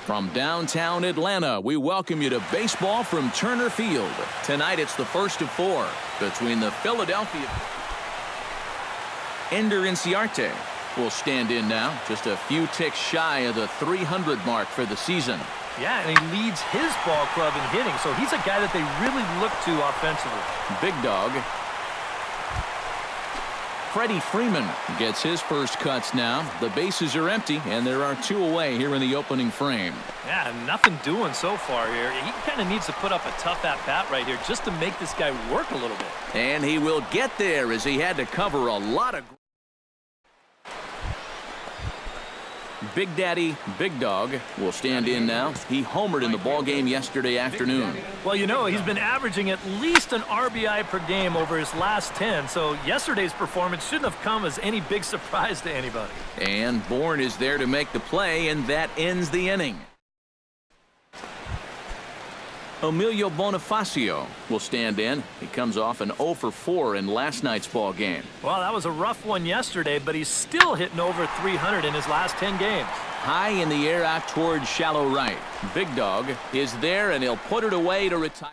From downtown Atlanta, we welcome you to baseball from Turner Field. Tonight it's the first of four between the Philadelphia. Ender Inciarte will stand in now, just a few ticks shy of the 300 mark for the season. Yeah, and he leads his ball club in hitting, so he's a guy that they really look to offensively. Big dog. Freddie Freeman gets his first cuts now. The bases are empty, and there are two away here in the opening frame. Yeah, nothing doing so far here. He kind of needs to put up a tough at-bat right here just to make this guy work a little bit. And he will get there as he had to cover a lot of... Big Daddy, Big Dog will stand in now. He homered in the ball game yesterday afternoon. Well, you know, he's been averaging at least an RBI per game over his last 10, so yesterday's performance shouldn't have come as any big surprise to anybody. And Bourne is there to make the play, and that ends the inning. Emilio Bonifacio will stand in. He comes off an 0 for 4 in last night's ball game. Well, that was a rough one yesterday, but he's still hitting over 300 in his last 10 games. High in the air out towards shallow right. Big Dog is there, and he'll put it away to retire.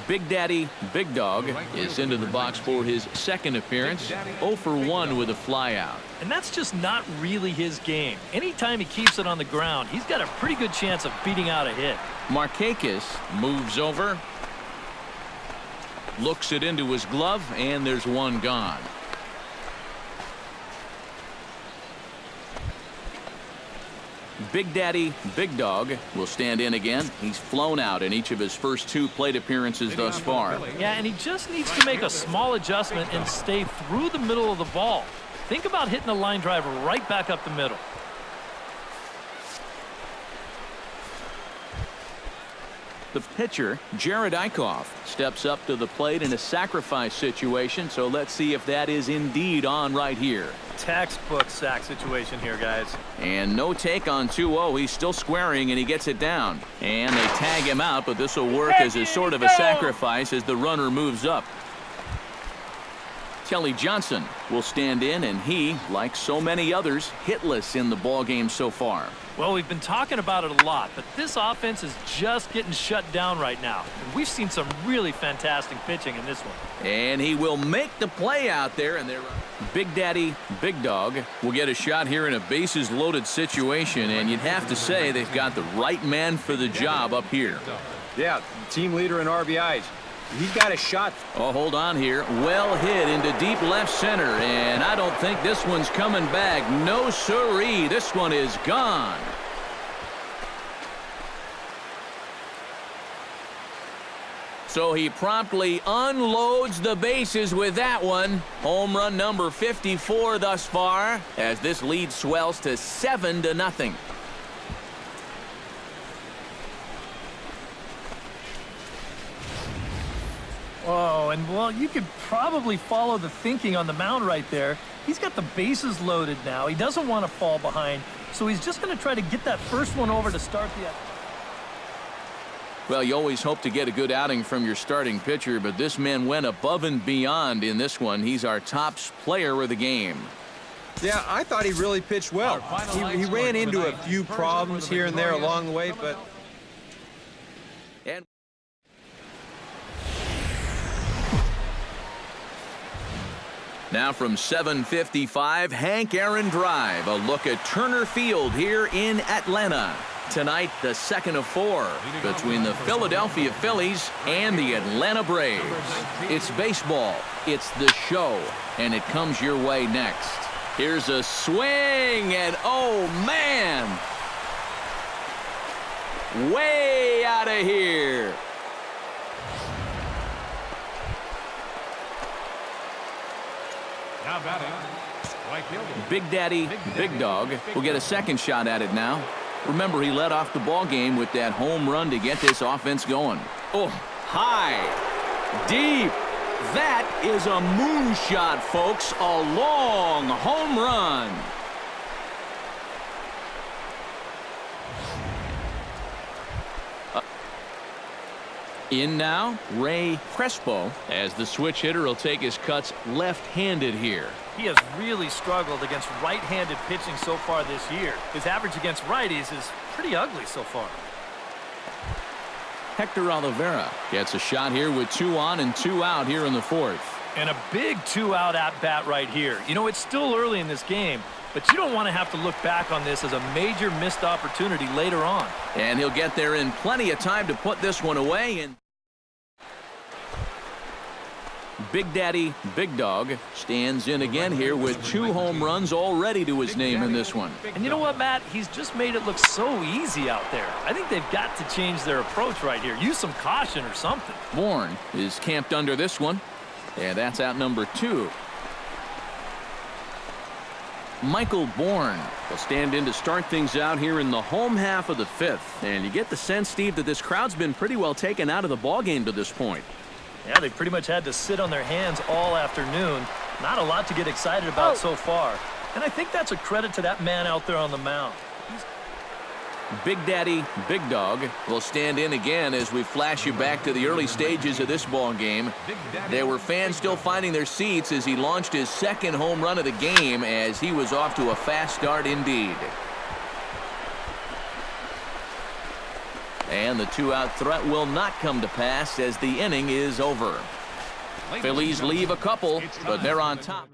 Big Daddy, Big Dog is into the box for his second appearance. 0 for 1 with a flyout. And that's just not really his game. Anytime he keeps it on the ground, he's got a pretty good chance of beating out a hit. Markakis moves over. Looks it into his glove, and there's one gone. Big Daddy, Big Dog will stand in again. He's flown out in each of his first 2 plate appearances thus far. Yeah, and he just needs to make a small adjustment and stay through the middle of the ball. Think about hitting a line drive right back up the middle. The pitcher, Jared Eichhoff, steps up to the plate in a sacrifice situation, so let's see if that is indeed on right here. Textbook sack situation here, guys. And no take on 2-0. He's still squaring, and he gets it down. And they tag him out, but this will work as a sort of a sacrifice as the runner moves up. Kelly Johnson will stand in, and he, like so many others, hitless in the ballgame so far. Well, we've been talking about it a lot, but this offense is just getting shut down right now. And we've seen some really fantastic pitching in this one. And he will make the play out there, and they're Big Daddy, Big Dog will get a shot here in a bases-loaded situation, and you'd have to say they've got the right man for the job up here. Yeah, team leader in RBIs. He's got a shot. Oh, hold on here. Well hit into deep left center, and I don't think this one's coming back. No siree. This one is gone. So he promptly unloads the bases with that one. Home run number 54 thus far, as this lead swells to 7-0. Oh, and well, you could probably follow the thinking on the mound right there. He's got the bases loaded now. He doesn't want to fall behind, so he's just going to try to get that first one over to start the... Well, you always hope to get a good outing from your starting pitcher, but this man went above and beyond in this one. He's our top player of the game. Yeah, I thought he really pitched well. He ran into a few problems here and there along the way, but... And now from 755, Hank Aaron Drive. A look at Turner Field here in Atlanta. Tonight, the second of 4 between the Philadelphia Phillies and the Atlanta Braves. It's baseball, it's the show, and it comes your way next. Here's a swing, and oh man! Way out of here! Big Daddy, Big Dog will get a second shot at it now. Remember, he led off the ball game with that home run to get this offense going. Oh, high, deep. That is a moonshot, folks. A long home run. In now, Ray Crespo, as the switch hitter will take his cuts left-handed here. He has really struggled against right-handed pitching so far this year. His average against righties is pretty ugly so far. Hector Oliveira gets a shot here with 2 on and 2 out here in the 4th. And a big 2-out at-bat right here. You know, it's still early in this game, but you don't want to have to look back on this as a major missed opportunity later on. And he'll get there in plenty of time to put this one away. And Big Daddy Big Dog stands in again here with 2 home runs already to his name in this one. And you know what, Matt? He's just made it look so easy out there. I think they've got to change their approach right here. Use some caution or something. Bourne is camped under this one. And that's out number 2. Michael Bourne will stand in to start things out here in the home half of the 5th. And you get the sense, Steve, that this crowd's been pretty well taken out of the ballgame to this point. Yeah, they pretty much had to sit on their hands all afternoon. Not a lot to get excited about so far. And I think that's a credit to that man out there on the mound. Big Daddy Big Dog will stand in again as we flash you back to the early stages of this ball game. There were fans still finding their seats as he launched his 2nd home run of the game, as he was off to a fast start indeed. And the 2-out threat will not come to pass as the inning is over. Phillies leave a couple, but they're on top.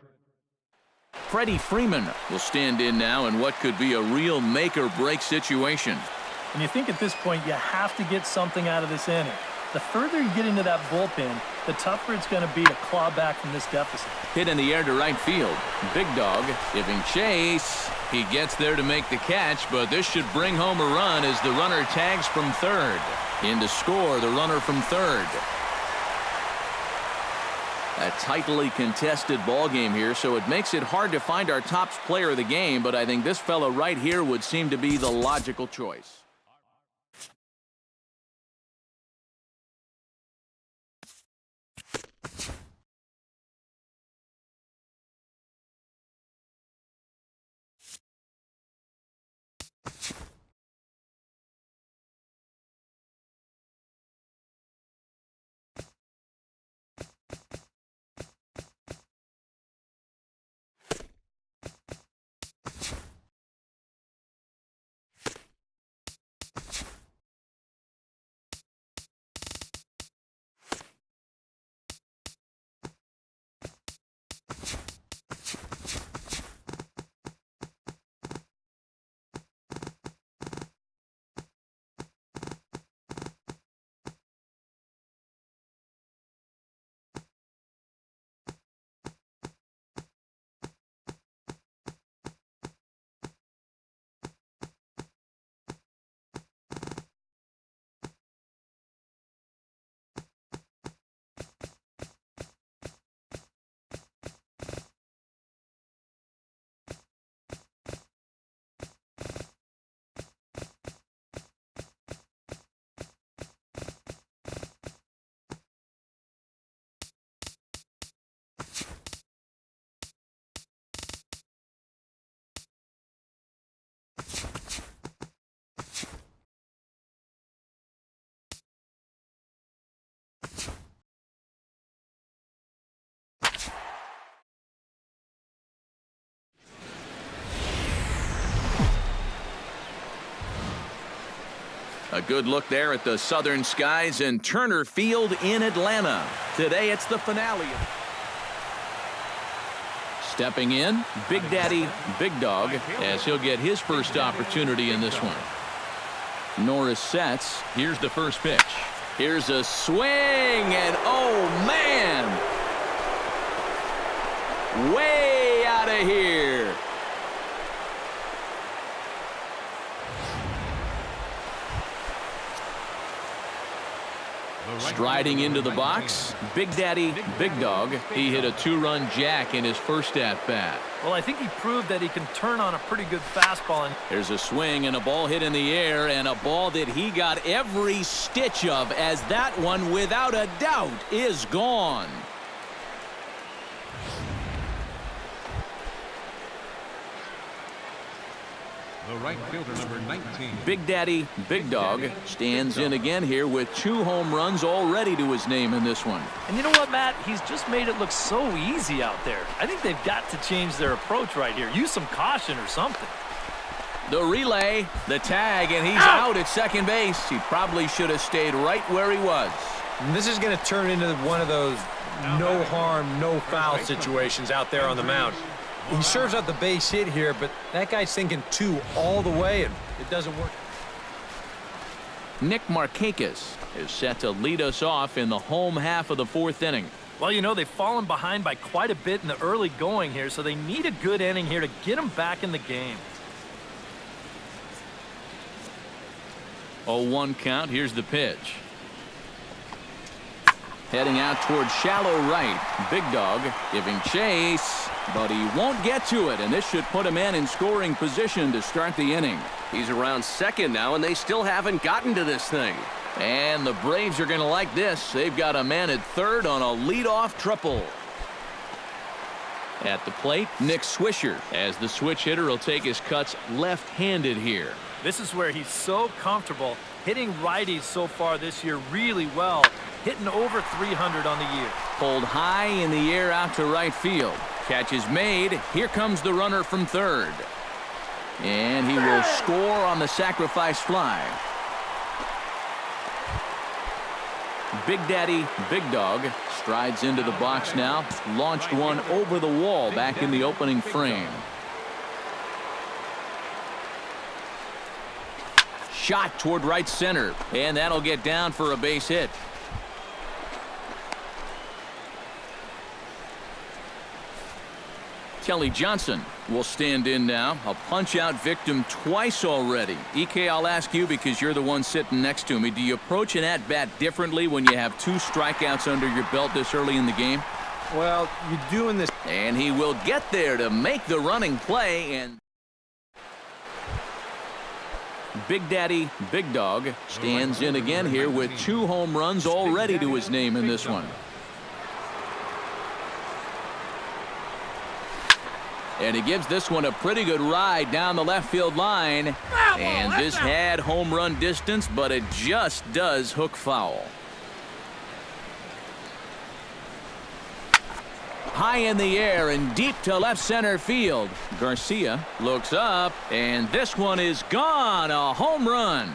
Freddie Freeman will stand in now in what could be a real make-or-break situation. And you think at this point you have to get something out of this inning. The further you get into that bullpen, the tougher it's going to be to claw back from this deficit. Hit in the air to right field. Big Dog giving chase. He gets there to make the catch, but this should bring home a run as the runner tags from 3rd. In to score the runner from 3rd. A tightly contested ball game here, so it makes it hard to find our top player of the game, but I think this fella right here would seem to be the logical choice. A good look there at the southern skies in Turner Field in Atlanta. Today it's the finale. Stepping in, Big Daddy Big Dog, as he'll get his first opportunity in this one. Norris sets. Here's the first pitch. Here's a swing, and oh man! Way out of here. Striding into the box, Big Daddy Big Dog. He hit a 2-run jack in his first at-bat. Well, I think he proved that he can turn on a pretty good fastball. There's a swing and a ball hit in the air, and a ball that he got every stitch of, as that one, without a doubt, is gone. the right fielder, number 19. Big Daddy Big Dog stands in again here with 2 home runs already to his name in this one. And you know what, Matt? He's just made it look so easy out there. I think they've got to change their approach right here. Use some caution or something. The relay, the tag, and he's out at second base. He probably should have stayed right where he was. And this is going to turn into one of those no harm, no foul situations out there on the mound. He serves out the base hit here, but that guy's thinking 2 all the way, and it doesn't work. Nick Markakis is set to lead us off in the home half of the 4th inning. Well, you know, they've fallen behind by quite a bit in the early going here, so they need a good inning here to get them back in the game. 0-1 count. Here's the pitch. Heading out towards shallow right. Big Dog giving chase, but he won't get to it, and this should put a man in scoring position to start the inning. He's around second now, and they still haven't gotten to this thing. And the Braves are going to like this. They've got a man at third on a leadoff triple. At the plate, Nick Swisher, as the switch hitter will take his cuts left-handed here. This is where he's so comfortable hitting righties so far this year really well, hitting over 300 on the year. Pulled high in the air out to right field. Catch is made. Here comes the runner from third. And he will score on the sacrifice fly. Big Daddy Big Dog strides into the box now. Launched one over the wall back in the opening frame. Shot toward right center, and that'll get down for a base hit. Kelly Johnson will stand in now. A punch-out victim twice already. EK, I'll ask you because you're the one sitting next to me. Do you approach an at-bat differently when you have 2 strikeouts under your belt this early in the game? Well, you're doing this. And he will get there to make the running play. And Big Daddy Big Dog stands in again here with 2 home runs already to his name in this one. And he gives this one a pretty good ride down the left field line. And this had home run distance, but it just does hook foul. High in the air and deep to left center field. Garcia looks up, and this one is gone. A home run.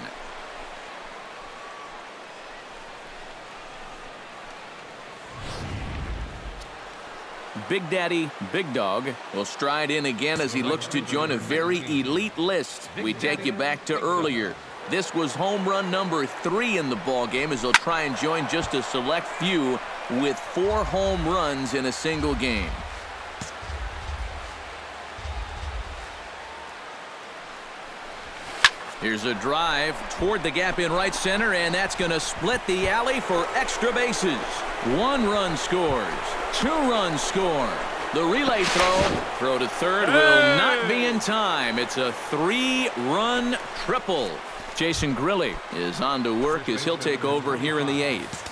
Big Daddy Big Dog will stride in again as he looks to join a very elite list. We take you back to earlier. This was home run number 3 in the ball game as he'll try and join just a select few with 4 home runs in a single game. Here's a drive toward the gap in right center, and that's going to split the alley for extra bases. 1 run scores. 2 runs score. The relay throw to third will not be in time. It's a 3-run triple. Jason Grilli is on to work as he'll take over here in the 8th.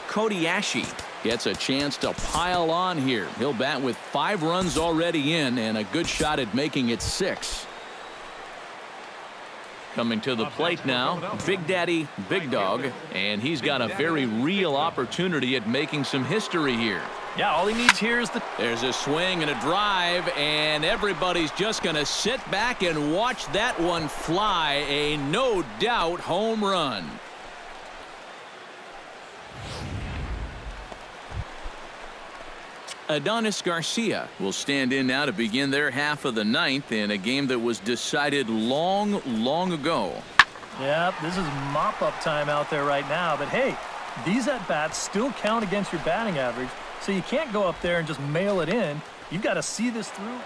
Cody Ashe gets a chance to pile on here. He'll bat with 5 runs already in and a good shot at making it 6. Coming to the plate now, Big Daddy Big Dog, and he's got a very real opportunity at making some history here. Yeah, all he needs here is There's a swing and a drive, and everybody's just going to sit back and watch that one fly. A no doubt home run. Adonis Garcia will stand in now to begin their half of the 9th in a game that was decided long, long ago. Yeah, this is mop-up time out there right now. But, hey, these at-bats still count against your batting average, so you can't go up there and just mail it in. You've got to see this through.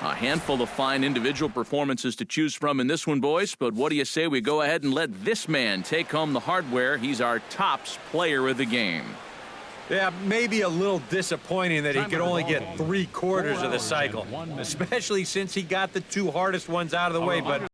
A handful of fine individual performances to choose from in this one, boys. But what do you say we go ahead and let this man take home the hardware? He's our tops player of the game. Yeah, maybe a little disappointing that he could only get 3/4 of the cycle, especially since he got the 2 hardest ones out of the way. But